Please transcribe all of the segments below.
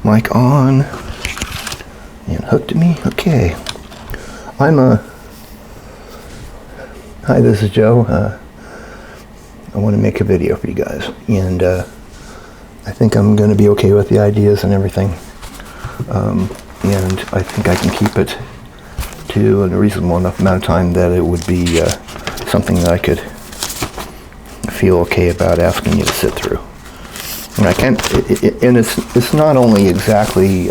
Mic on and hooked to me. Okay. Hi, this is Joe. I want to make a video for you guys, and I think I'm going to be okay with the ideas and everything, and I think I can keep it to a reasonable enough amount of time that it would be something that I could feel okay about asking you to sit through. And I can't, and it's not only exactly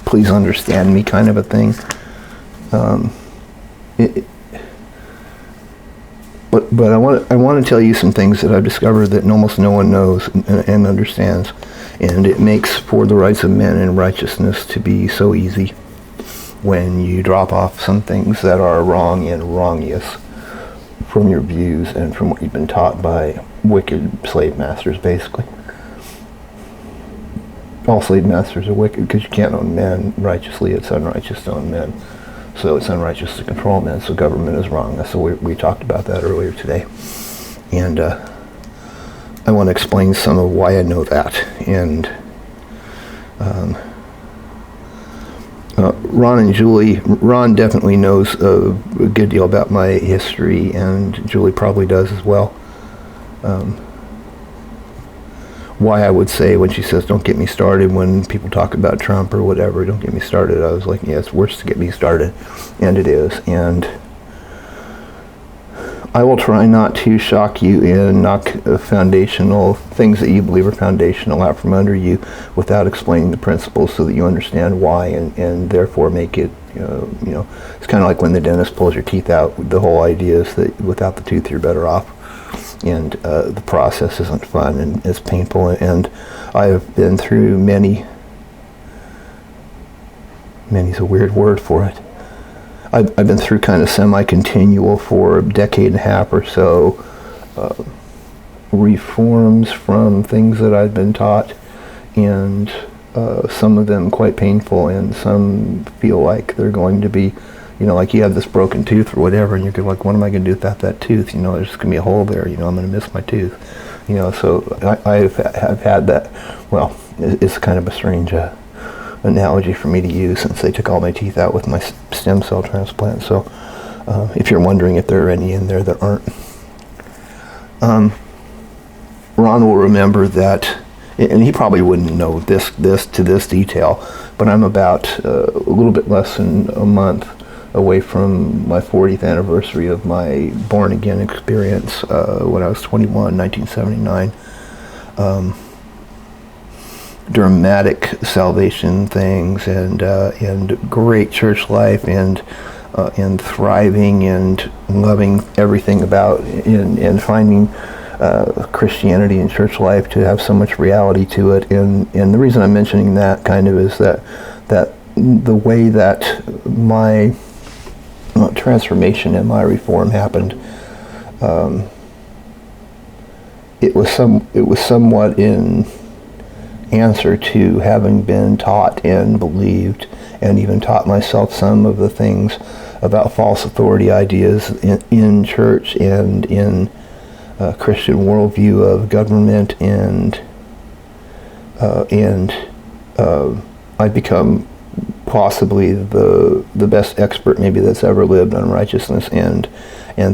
please understand me kind of a thing. But I want to tell you some things that I've discovered that almost no one knows and understands, and it makes for the rights of men and righteousness to be so easy when you drop off some things that are wrong and wrongiest from your views and from what you've been taught by wicked slave masters, basically. All slave masters are wicked because you can't own men righteously. It's unrighteous to own men. So it's unrighteous to control men, so government is wrong. So we talked about that earlier today. And I want to explain some of why I know that. And Ron and Julie, Ron definitely knows a good deal about my history, and Julie probably does as well. Why I would say when she says don't get me started when people talk about Trump or whatever, don't get me started, I was like, yeah, it's worse to get me started, and it is. And I will try not to shock you and knock foundational things that you believe are foundational out from under you without explaining the principles so that you understand why, and therefore make it, it's kind of like when the dentist pulls your teeth out. The whole idea is that without the tooth you're better off. And the process isn't fun and it's painful, and I have been through many's a weird word for it. I've been through kind of semi-continual for a decade and a half or so reforms from things that I've been taught, and some of them quite painful, and some feel like they're going to be, like you have this broken tooth or whatever, and you're like, what am I going to do without that tooth? There's going to be a hole there. I'm going to miss my tooth. So I've had that. Well, it's kind of a strange analogy for me to use since they took all my teeth out with my stem cell transplant. So if you're wondering if there are any in there that aren't, Ron will remember that, and he probably wouldn't know this to this detail, but I'm about a little bit less than a month away from my 40th anniversary of my born-again experience when I was 21, 1979. Dramatic salvation things, and great church life, and thriving and loving everything about, and finding Christianity and church life to have so much reality to it. And the reason I'm mentioning that kind of is that the way that my transformation and my reform happened, it was somewhat in answer to having been taught and believed, and even taught myself some of the things about false authority ideas in church and in Christian worldview of government, and I've become possibly the best expert maybe that's ever lived on righteousness and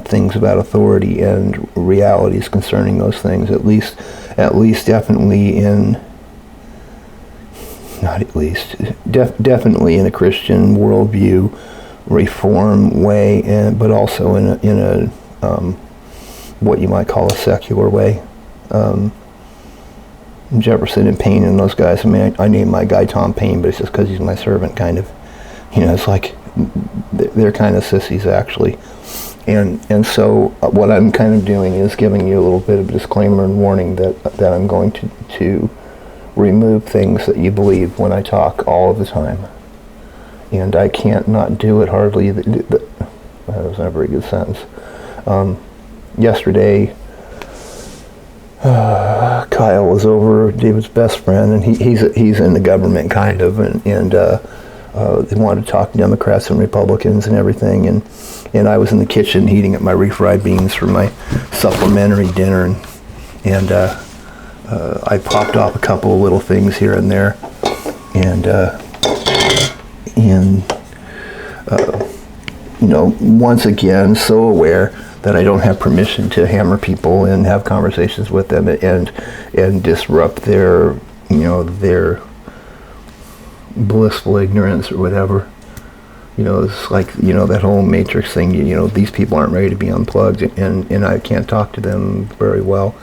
things about authority and realities concerning those things, at least definitely definitely in a Christian worldview reform way, but also in a what you might call a secular way. Jefferson and Payne and those guys, I named my guy Tom Payne, but it's just because he's my servant, kind of. It's like they're kind of sissies, actually. And so what I'm kind of doing is giving you a little bit of disclaimer and warning that I'm going to remove things that you believe when I talk all of the time. And I can't not do it hardly. That was not a very good sentence. Yesterday, Kyle was over, David's best friend, and he's in the government kind of, and they wanted to talk Democrats and Republicans and everything, and I was in the kitchen heating up my refried beans for my supplementary dinner, and I popped off a couple of little things here and there, and once again, so aware that I don't have permission to hammer people and have conversations with them and disrupt their blissful ignorance or whatever. It's like, that whole Matrix thing, these people aren't ready to be unplugged, and I can't talk to them very well.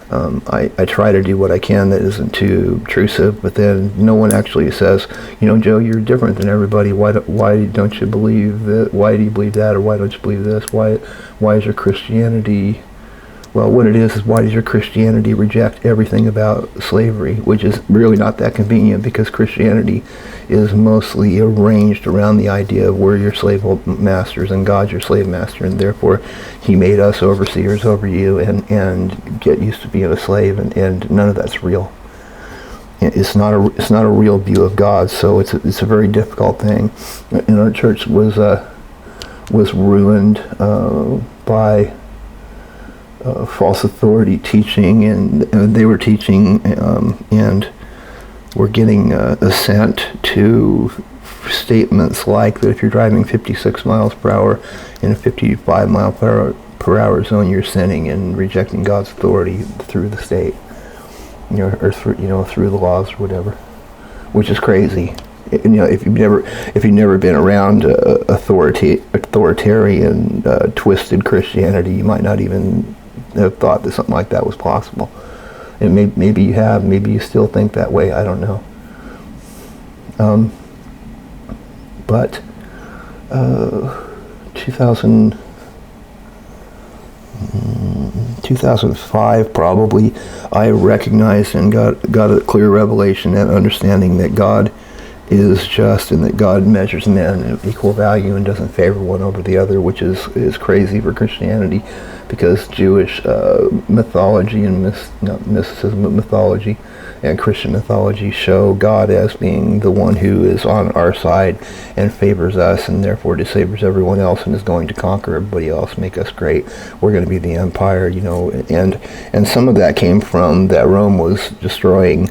I try to do what I can that isn't too obtrusive, but then no one actually says, Joe, you're different than everybody. Why don't you believe that? Why do you believe that? Or why don't you believe this? Why is your Christianity? Well, what it is why does your Christianity reject everything about slavery, which is really not that convenient, because Christianity is mostly arranged around the idea of we're your slave masters and God's your slave master, and therefore he made us overseers over you, and get used to being a slave, and none of that's real. It's not a real view of God, so it's a very difficult thing. And our church was ruined by false authority teaching, and they were teaching and were getting assent to statements like that if you're driving 56 miles per hour in a 55 mile per hour zone, you're sinning and rejecting God's authority through the state, or through the laws or whatever, which is crazy. If you've never been around authoritarian twisted Christianity, you might not even have thought that something like that was possible. And maybe you have, maybe you still think that way, I don't know. But 2005 probably, I recognized and got a clear revelation and understanding that God is just, and that God measures men of equal value and doesn't favor one over the other, which is crazy for Christianity, because Jewish mythology and not mysticism, but mythology and Christian mythology show God as being the one who is on our side and favors us, and therefore disfavors everyone else and is going to conquer everybody else, make us great. We're going to be the empire, and some of that came from that Rome was destroying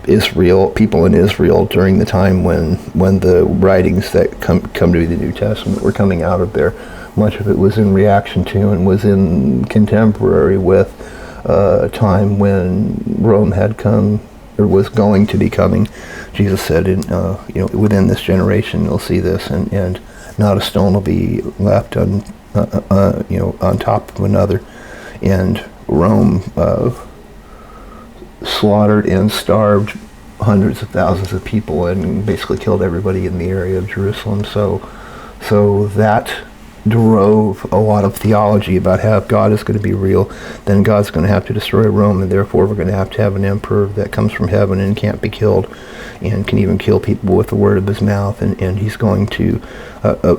Israel, people in Israel during the time when the writings that come to be the New Testament were coming out of there. Much of it was in reaction to and was in contemporary with a time when Rome had come, or was going to be coming. Jesus said, within this generation you'll see this, and not a stone will be left on top of another. And Rome slaughtered and starved hundreds of thousands of people and basically killed everybody in the area of Jerusalem. So that drove a lot of theology about how if God is going to be real, then God's going to have to destroy Rome, and therefore we're going to have an emperor that comes from heaven and can't be killed, and can even kill people with the word of his mouth, and he's going to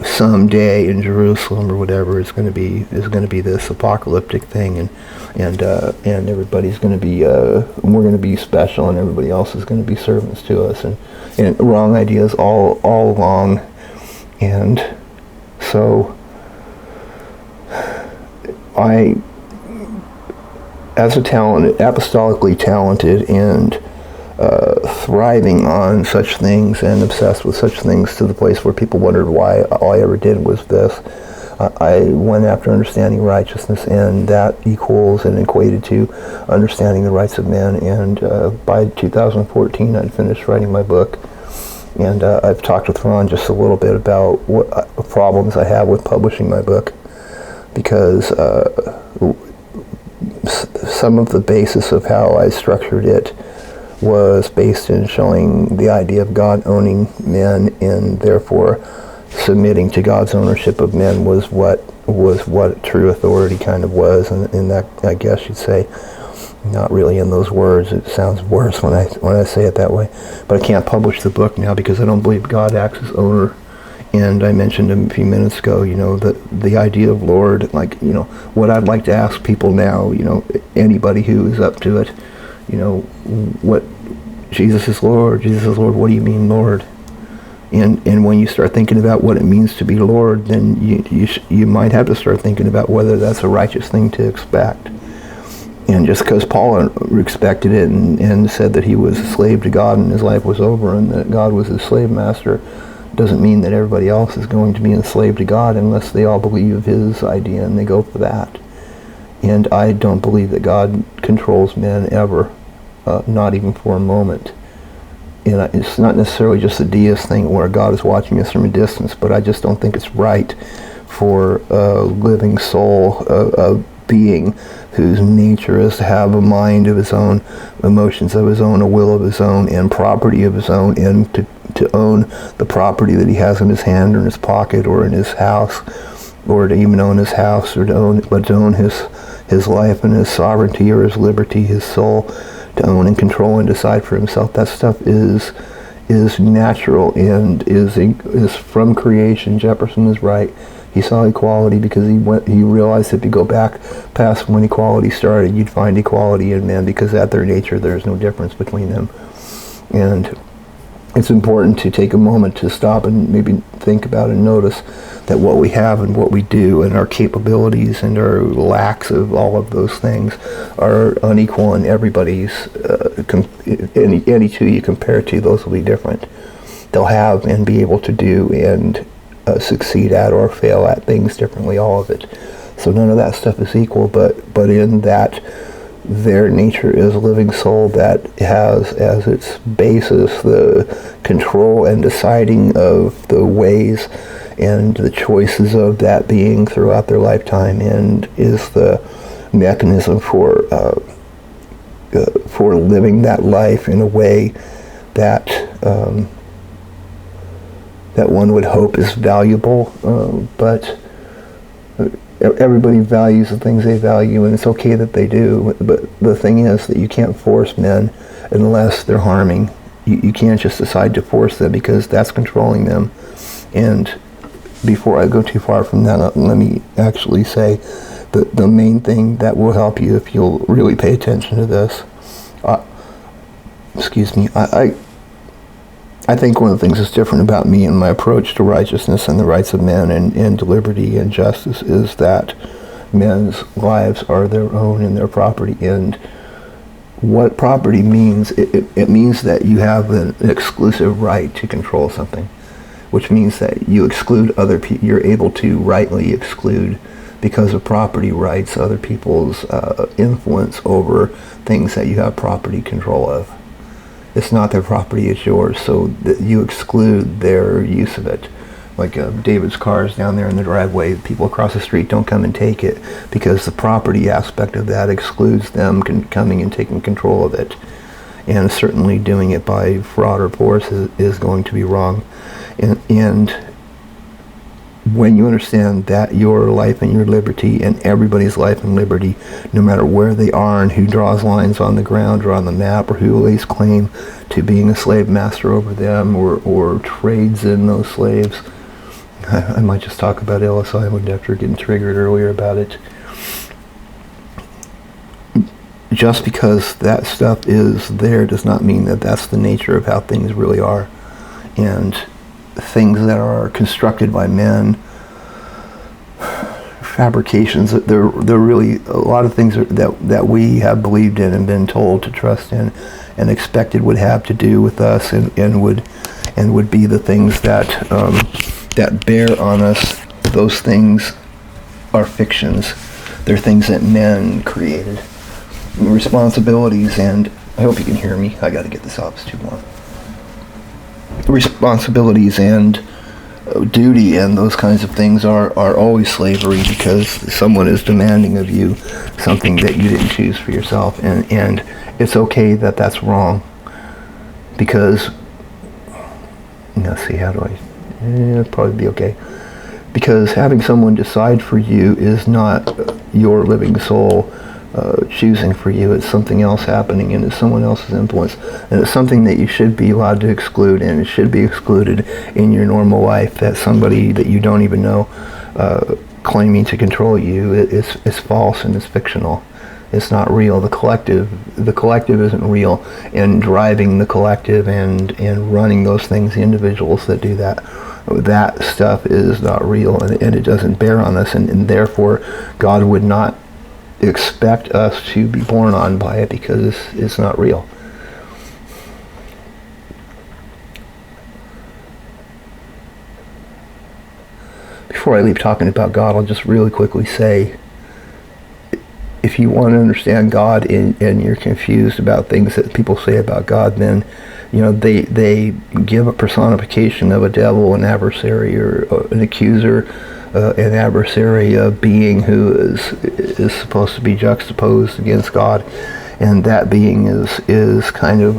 someday in Jerusalem or whatever is going to be this apocalyptic thing, and everybody's going to be we're going to be special, and everybody else is going to be servants to us, and wrong ideas all along. And so I, as a apostolically talented and thriving on such things and obsessed with such things to the place where people wondered why all I ever did was this, I went after understanding righteousness, and that equals and equated to understanding the rights of men. And by 2014 I'd finished writing my book, and I've talked with Ron just a little bit about what problems I have with publishing my book, because some of the basis of how I structured it was based in showing the idea of God owning men, and therefore submitting to God's ownership of men was what true authority kind of was, and that, I guess you'd say, not really in those words. It sounds worse when I say it that way. But I can't publish the book now because I don't believe God acts as owner. And I mentioned a few minutes ago, the idea of Lord, what I'd like to ask people now, anybody who is up to it, what Jesus is Lord, what do you mean Lord? And when you start thinking about what it means to be Lord, then you might have to start thinking about whether that's a righteous thing to expect. And just because Paul expected it and said that he was a slave to God and his life was over and that God was his slave master, doesn't mean that everybody else is going to be enslaved to God unless they all believe his idea and they go for that. And I don't believe that God controls men ever, not even for a moment. And it's not necessarily just a deist thing where God is watching us from a distance, but I just don't think it's right for a living soul, a being whose nature is to have a mind of his own, emotions of his own, a will of his own, and property of his own, and to own the property that he has in his hand or in his pocket or in his house, or to even own his house, or to own his life and his sovereignty or his liberty, his soul, to own and control and decide for himself. That stuff is natural and is from creation. Jefferson is right. He saw equality because he realized if you go back past when equality started, you'd find equality in men because at their nature there's no difference between them. And it's important to take a moment to stop and maybe think about and notice that what we have and what we do and our capabilities and our lacks of all of those things are unequal, and everybody's, any two you compare to, those will be different. They'll have and be able to do and succeed at or fail at things differently, all of it. So none of that stuff is equal, but in that their nature is a living soul that has as its basis the control and deciding of the ways and the choices of that being throughout their lifetime, and is the mechanism for living that life in a way that that one would hope is valuable, but everybody values the things they value, and it's okay that they do. But the thing is that you can't force men unless they're harming. You can't just decide to force them because that's controlling them. And before I go too far from that, let me actually say that the main thing that will help you if you'll really pay attention to this, I think one of the things that's different about me and my approach to righteousness and the rights of men and liberty and justice is that men's lives are their own and their property. And what property means, it means that you have an exclusive right to control something, which means that you exclude other people. You're able to rightly exclude, because of property rights, other people's influence over things that you have property control of. It's not their property, it's yours, so that you exclude their use of it. Like David's car is down there in the driveway, people across the street don't come and take it because the property aspect of that excludes them coming and taking control of it. And certainly doing it by fraud or force is going to be wrong. And when you understand that your life and your liberty and everybody's life and liberty, no matter where they are and who draws lines on the ground or on the map or who lays claim to being a slave master over them or trades in those slaves. I might just talk about Ellis Island after getting triggered earlier about it. Just because that stuff is there does not mean that that's the nature of how things really are. And things that are constructed by men, fabrications, they're really a lot of things that we have believed in and been told to trust in and expected would have to do with us and would be the things that that bear on us. Those things are fictions. They're things that men created. Responsibilities, and I hope you can hear me. I got to get this off, it's too long. Responsibilities and duty and those kinds of things are always slavery, because someone is demanding of you something that you didn't choose for yourself, and it's okay that that's wrong, because let's see, how do I it'll probably be okay, because having someone decide for you is not your living soul choosing for you. It's something else happening, and it's someone else's influence, and it's something that you should be allowed to exclude, and it should be excluded in your normal life. That somebody that you don't even know claiming to control you is false and it's fictional. It's not real. The collective isn't real, and driving the collective and running those things, the individuals that do that stuff is not real, and it doesn't bear on us, and therefore God would not expect us to be born on by it because it's not real. Before I leave talking about God, I'll just really quickly say, if you want to understand God and you're confused about things that people say about God, then they give a personification of a devil, an adversary, or an accuser, an adversary, a being who is supposed to be juxtaposed against God, and that being is kind of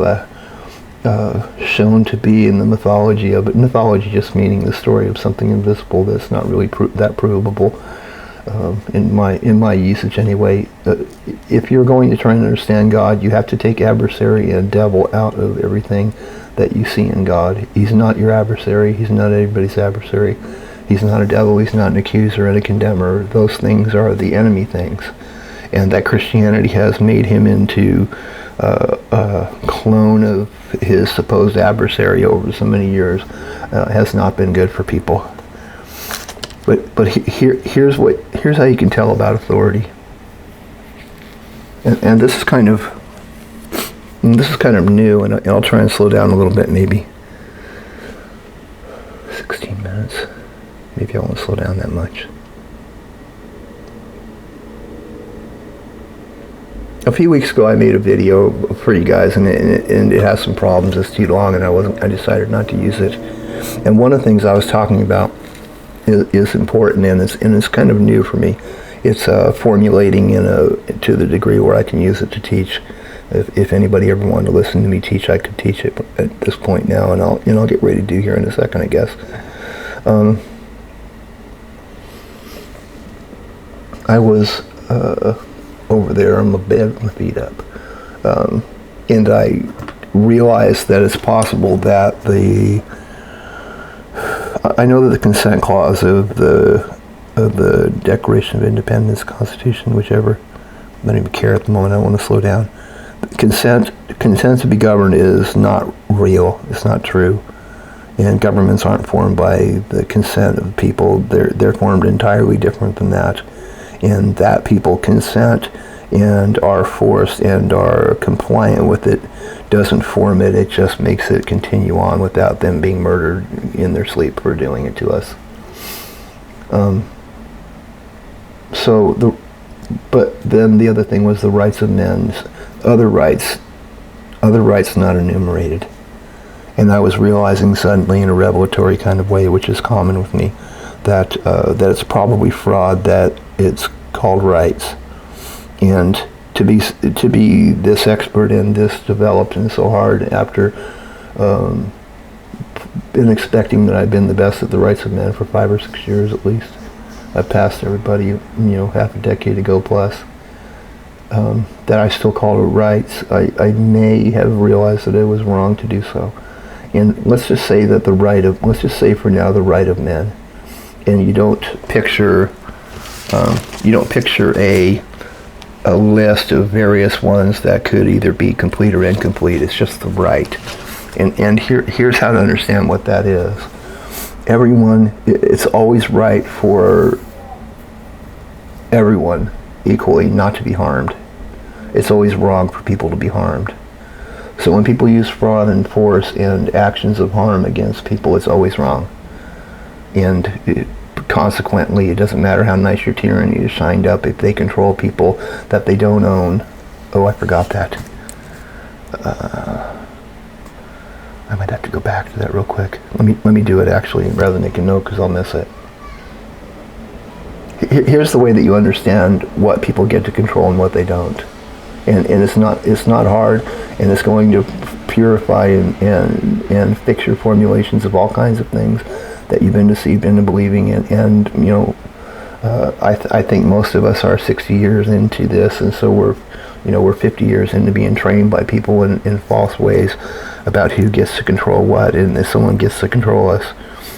shown to be in the mythology of it. Mythology just meaning the story of something invisible that's not really that provable. In my usage anyway. If you're going to try and understand God, you have to take adversary and devil out of everything that you see in God. He's not your adversary. He's not anybody's adversary. He's not a devil. He's not an accuser and a condemner. Those things are the enemy things. And that Christianity has made him into a clone of his supposed adversary over so many years has not been good for people. But here's how you can tell about authority, and this is kind of new, and I'll try and slow down a little bit, maybe 16 minutes. Maybe I won't slow down that much. A few weeks ago, I made a video for you guys, and it has some problems. It's too long, and I decided not to use it. And one of the things I was talking about is important, and it's kind of new for me. It's formulating to the degree where I can use it to teach. If anybody ever wanted to listen to me teach, I could teach it at this point now, and I'll get ready to do here in a second, I guess. I was over there on my bed with my feet up, and I realized that it's possible that I know that the consent clause of the Declaration of Independence, Constitution, whichever, I don't even care at the moment, I want to slow down. Consent to be governed is not real, it's not true. And governments aren't formed by the consent of people, they're formed entirely different than that. And that people consent and are forced and are compliant with it doesn't form it, it just makes it continue on without them being murdered in their sleep for doing it to us. But then the other thing was the rights of men, other rights not enumerated. And I was realizing suddenly in a revelatory kind of way, which is common with me, that it's probably fraud that it's called rights. And to be this expert and this developed and so hard after been expecting that I've been the best at the rights of men for 5 or 6 years at least. I've passed everybody, half a decade ago plus. That I still call it rights. I may have realized that it was wrong to do so. And let's just say that let's just say for now the right of men. And you don't picture a list of various ones that could either be complete or incomplete. It's just the right. And here's how to understand what that is. Everyone, it's always right for everyone equally not to be harmed. It's always wrong for people to be harmed. So when people use fraud and force and actions of harm against people, it's always wrong. And consequently, it doesn't matter how nice your tyranny is shined up if they control people that they don't own. Oh, I forgot that. I might have to go back to that real quick. Let me do it actually, rather than make a note, because I'll miss it. Here's the way that you understand what people get to control and what they don't. And it's not hard, and it's going to purify and fix your formulations of all kinds of things that you've been deceived into believing in. And I think most of us are 60 years into this, and so we're 50 years into being trained by people in false ways about who gets to control what, and if someone gets to control us,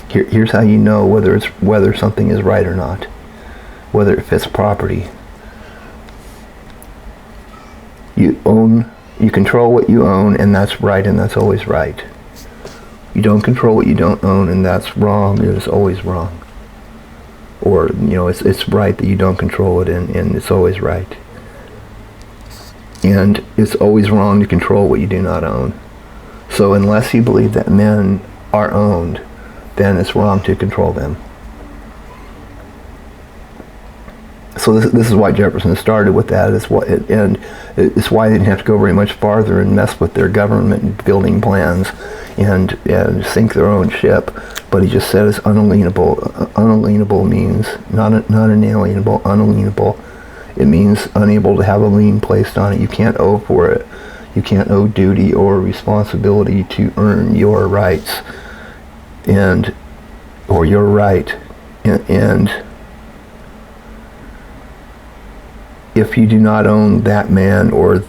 here's how you know whether something is right or not, whether it fits property. You control what you own, and that's right, and that's always right. You don't control what you don't own, and that's wrong, and it's always wrong. Or, it's right that you don't control it, and it's always right. And it's always wrong to control what you do not own. So unless you believe that men are owned, then it's wrong to control them. So this is why Jefferson started with that. And it's why they didn't have to go very much farther and mess with their government building plans and sink their own ship. But he just said it's unalienable. Unalienable means not inalienable, unalienable. It means unable to have a lien placed on it. You can't owe for it. You can't owe duty or responsibility to earn your rights or your right. And if you do not own that man, or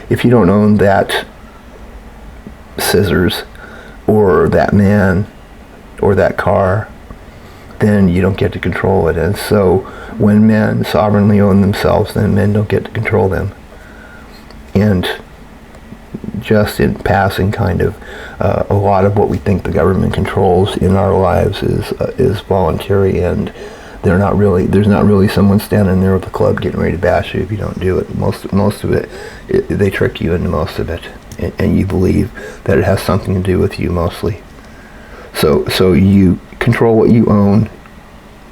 if you don't own that scissors or that man or that car, then you don't get to control it. And so when men sovereignly own themselves, then men don't get to control them. And just in passing, kind of, a lot of what we think the government controls in our lives is voluntary, and there's not really someone standing there with a club getting ready to bash you if you don't do it. Most of it, they trick you into most of it, and you believe that it has something to do with you mostly. So you control what you own,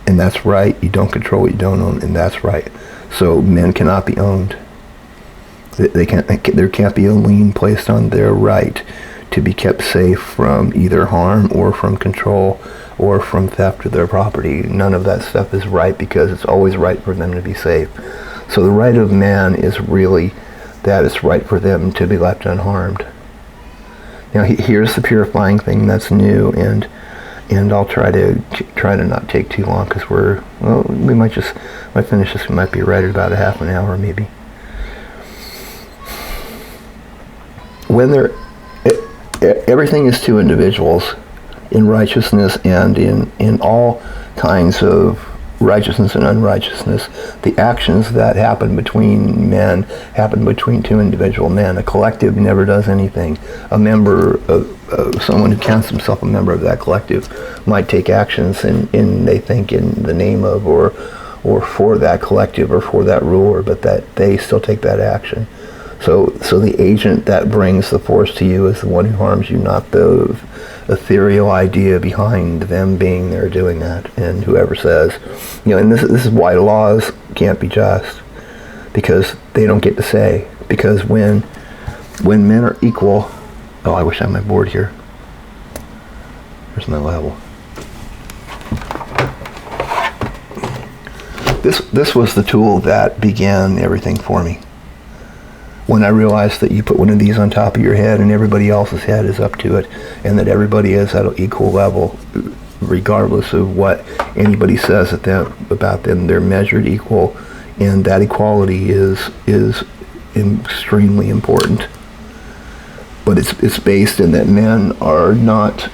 and that's right. You don't control what you don't own, and that's right. So men cannot be owned. There can't be a lien placed on their right to be kept safe from either harm or from control or from theft of their property. None of that stuff is right, because it's always right for them to be safe. So the right of man is really that it's right for them to be left unharmed. Now here's the purifying thing that's new, and I'll try to not take too long, because we might finish this. We might be right at about a half an hour maybe. When everything is two individuals in righteousness and in all kinds of righteousness and unrighteousness. The actions that happen between men happen between two individual men. A collective never does anything. A member of someone who counts himself a member of that collective might take actions in they think in the name of or for that collective or for that ruler, but that they still take that action. So the agent that brings the force to you is the one who harms you, not the ethereal idea behind them being there doing that. And whoever says, and this is why laws can't be just, because they don't get to say. Because when men are equal, I wish I had my board here. Where's my level? This was the tool that began everything for me. When I realized that you put one of these on top of your head and everybody else's head is up to it, and that everybody is at an equal level, regardless of what anybody says about them, they're measured equal, and that equality is extremely important. But it's based in that men are not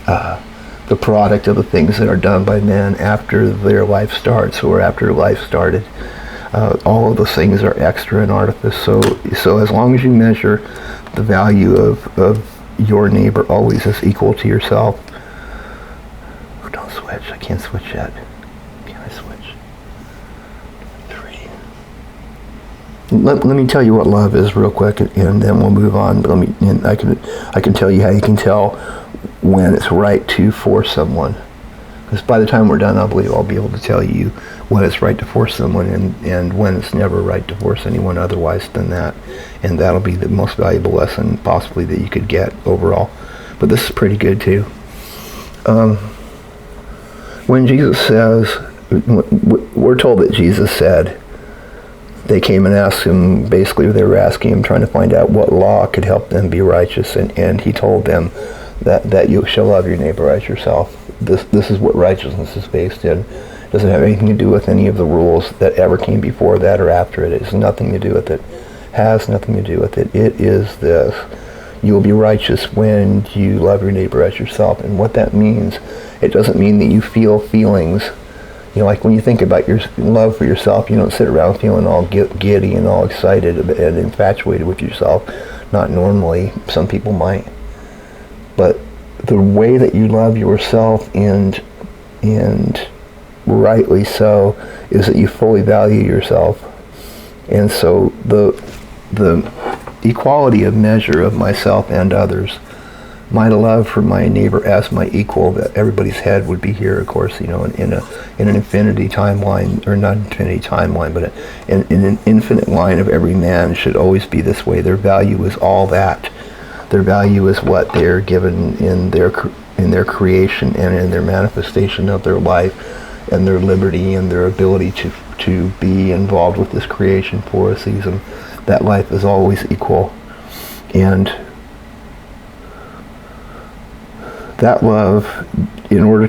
the product of the things that are done by men after their life starts or after life started. All of those things are extra and artifice. So as long as you measure the value of your neighbor always as equal to yourself. Oh, don't switch. I can't switch yet. Can I switch? 3. Let me tell you what love is real quick, and then we'll move on. I can tell you how you can tell when it's right to force someone. Because by the time we're done, I believe I'll be able to tell you when it's right to force someone and when it's never right to force anyone otherwise than that. And that'll be the most valuable lesson possibly that you could get overall. But this is pretty good too. When Jesus says, we're told that Jesus said, they came and asked him, basically they were asking him, trying to find out what law could help them be righteous. And he told them that you shall love your neighbor as yourself. This is what righteousness is based in. It doesn't have anything to do with any of the rules that ever came before that or after it. It has nothing to do with it. Has nothing to do with it. It is this. You will be righteous when you love your neighbor as yourself. And what that means, it doesn't mean that you feel feelings. Like when you think about your love for yourself, you don't sit around feeling all giddy and all excited and infatuated with yourself. Not normally. Some people might. But the way that you love yourself and rightly so is that you fully value yourself And so the equality of measure of myself and others, my love for my neighbor as my equal, that everybody's head would be here, of course, in an infinity timeline, or not infinity timeline, but in an infinite line of every man should always be this way. Their value is all that. Their value is what they're given in their creation and in their manifestation of their life and their liberty and their ability to be involved with this creation for a season. That life is always equal. And that love, in order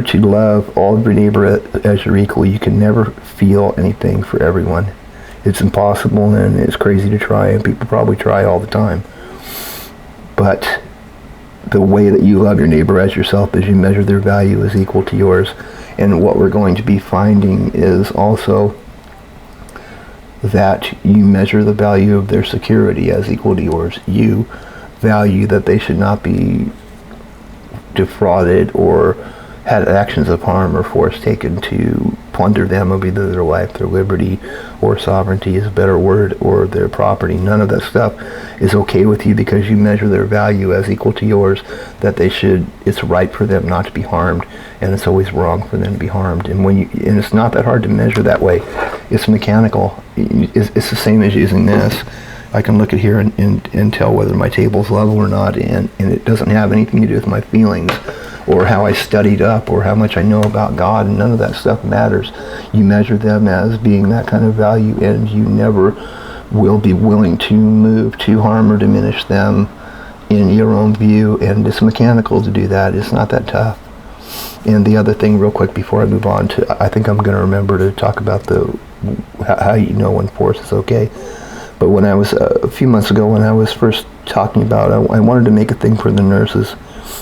to love all of your neighbor as your equal, you can never feel anything for everyone. It's impossible, and it's crazy to try, and people probably try all the time. But the way that you love your neighbor as yourself is you measure their value as equal to yours. And what we're going to be finding is also that you measure the value of their security as equal to yours. You value that they should not be defrauded or had actions of harm or force taken to plunder them of either their life, their liberty, or sovereignty is a better word, or their property. None of that stuff is okay with you because you measure their value as equal to yours, that it's right for them not to be harmed, and it's always wrong for them to be harmed. And it's not that hard to measure that way. It's mechanical. It's the same as using this. I can look at here and tell whether my table's level or not, and it doesn't have anything to do with my feelings or how I studied up or how much I know about God, and none of that stuff matters. You measure them as being that kind of value, and you never will be willing to move to harm or diminish them in your own view, and it's mechanical to do that. It's not that tough. And the other thing real quick before I move on to, I think I'm going to remember to talk about how you know when force is okay. But when I was, a few months ago, when I was first talking about, I wanted to make a thing for the nurses,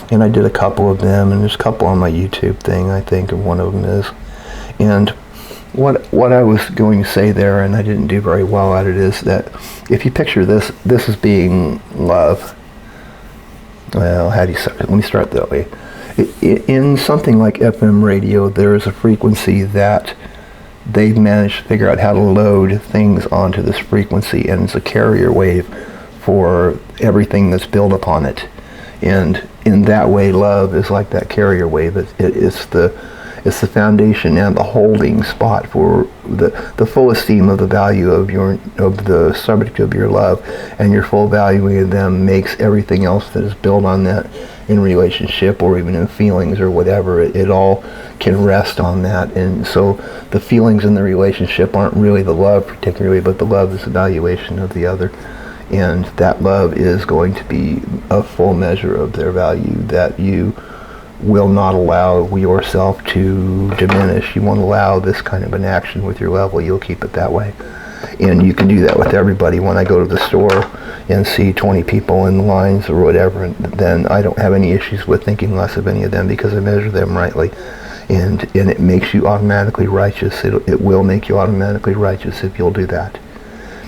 and I did a couple of them, and there's a couple on my YouTube thing, I think, and one of them is. And what I was going to say there, and I didn't do very well at it, is that if you picture this as being love, well, how do you start? Let me start that way. In something like FM radio, there is a frequency that they've managed to figure out how to load things onto this frequency, and it's a carrier wave for everything that's built upon it. And in that way, love is like that carrier wave. It's the foundation and the holding spot for the full esteem of the value of the subject of your love, and your full valuing of them makes everything else that is built on that in relationship or even in feelings or whatever. It all can rest on that. And so the feelings in the relationship aren't really the love particularly, but the love is the valuation of the other. And that love is going to be a full measure of their value that you will not allow yourself to diminish. You won't allow this kind of an action with your level. You'll keep it that way. And you can do that with everybody. When I go to the store and see 20 people in lines or whatever, then I don't have any issues with thinking less of any of them because I measure them rightly. And it makes you automatically righteous. It will make you automatically righteous if you'll do that.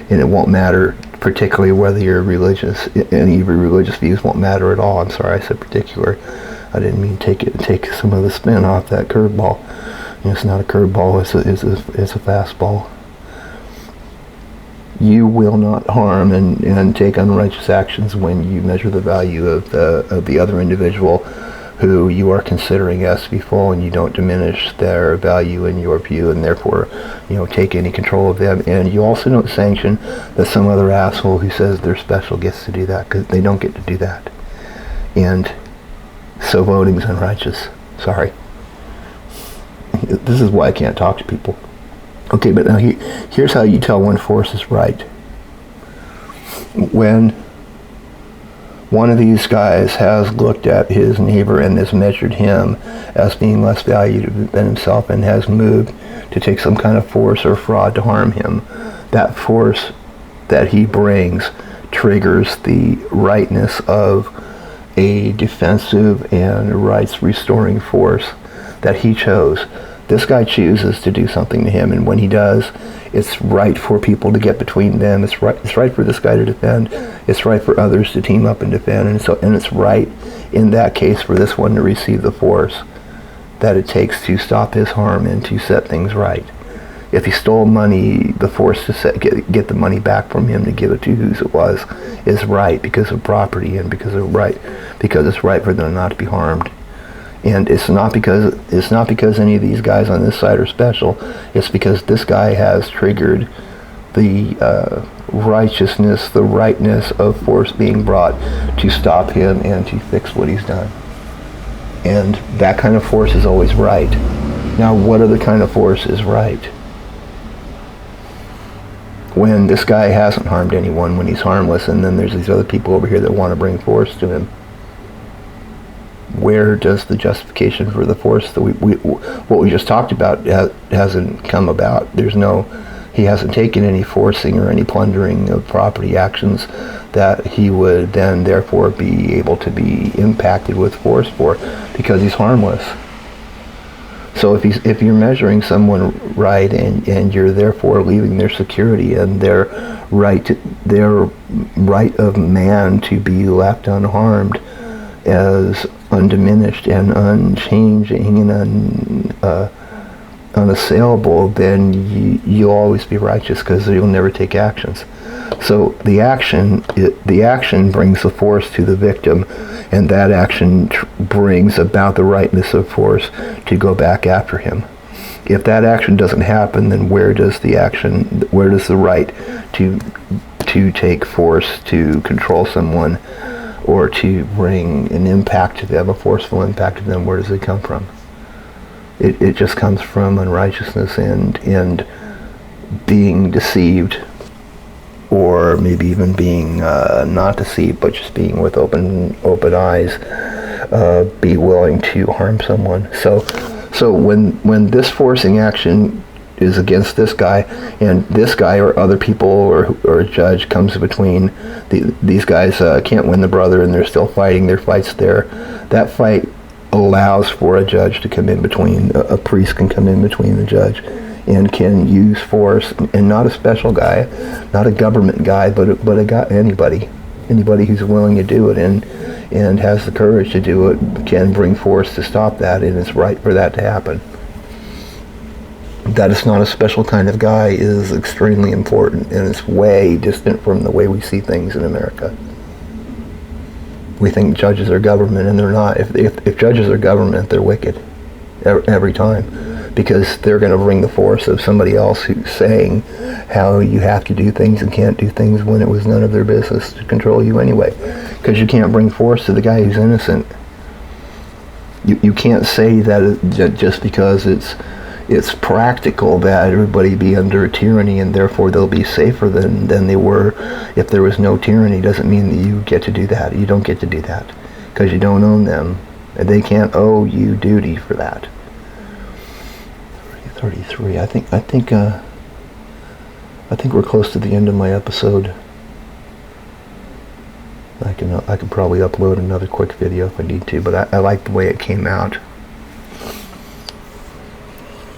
And it won't matter particularly whether you're religious. Any of your religious views won't matter at all. I'm sorry I said particular. I didn't mean take some of the spin off that curveball. It's not a curveball, it's a fastball. You will not harm and take unrighteous actions when you measure the value of the other individual who you are considering as to be full, and you don't diminish their value in your view, and therefore take any control of them. And you also don't sanction that some other asshole who says they're special gets to do that, because they don't get to do that. And so voting's unrighteous. Sorry. This is why I can't talk to people. Okay, but now here's how you tell when force is right. When one of these guys has looked at his neighbor and has measured him as being less valued than himself and has moved to take some kind of force or fraud to harm him, that force that he brings triggers the rightness of a defensive and rights restoring force that he chose. This guy chooses to do something to him, and when he does, it's right for people to get between them. It's right for this guy to defend. It's right for others to team up and defend, and it's right in that case for this one to receive the force that it takes to stop his harm and to set things right. If he stole money, the force to get the money back from him to give it to whose it was is right because of property and because it's right for them not to be harmed. And it's not because any of these guys on this side are special. It's because this guy has triggered the righteousness, the rightness of force being brought to stop him and to fix what he's done. And that kind of force is always right. Now, what other kind of force is right? When this guy hasn't harmed anyone, when he's harmless, and then there's these other people over here that want to bring force to him. Where does the justification for the force that what we just talked about hasn't come about? He hasn't taken any forcing or any plundering of property actions that he would then therefore be able to be impacted with force for, because he's harmless. So if you're measuring someone right and you're therefore leaving their security and their right of man to be left unharmed as undiminished and unchanging and unassailable, then you'll always be righteous because you'll never take actions. So the action brings the force to the victim, and that action brings about the rightness of force to go back after him. If that action doesn't happen, then where does the right to take force to control someone or to bring an impact to them, a forceful impact to them, where does it come from? It just comes from unrighteousness and being deceived, or maybe even being not deceived, but just being with open eyes, be willing to harm someone. So when this forcing action is against this guy, and this guy or other people or a judge comes between, these guys can't win the brother, and they're still fighting their fights there. That fight allows for a judge to come in between, a priest can come in between the judge and can use force, and not a special guy, not a government guy, but a guy, anybody who's willing to do it and has the courage to do it can bring force to stop that, and it's right for that to happen. That it's not a special kind of guy is extremely important, and it's way distant from the way we see things in America. We think judges are government, and they're not. If judges are government, they're wicked every time, because they're going to bring the force of somebody else who's saying how you have to do things and can't do things when it was none of their business to control you anyway, because you can't bring force to the guy who's innocent. You can't say that just because it's practical that everybody be under a tyranny and therefore they'll be safer than they were if there was no tyranny. Doesn't mean that you get to do that. You don't get to do that because you don't own them, and they can't owe you duty for that. 33. I think we're close to the end of my episode. I can probably upload another quick video if I need to, but I like the way it came out.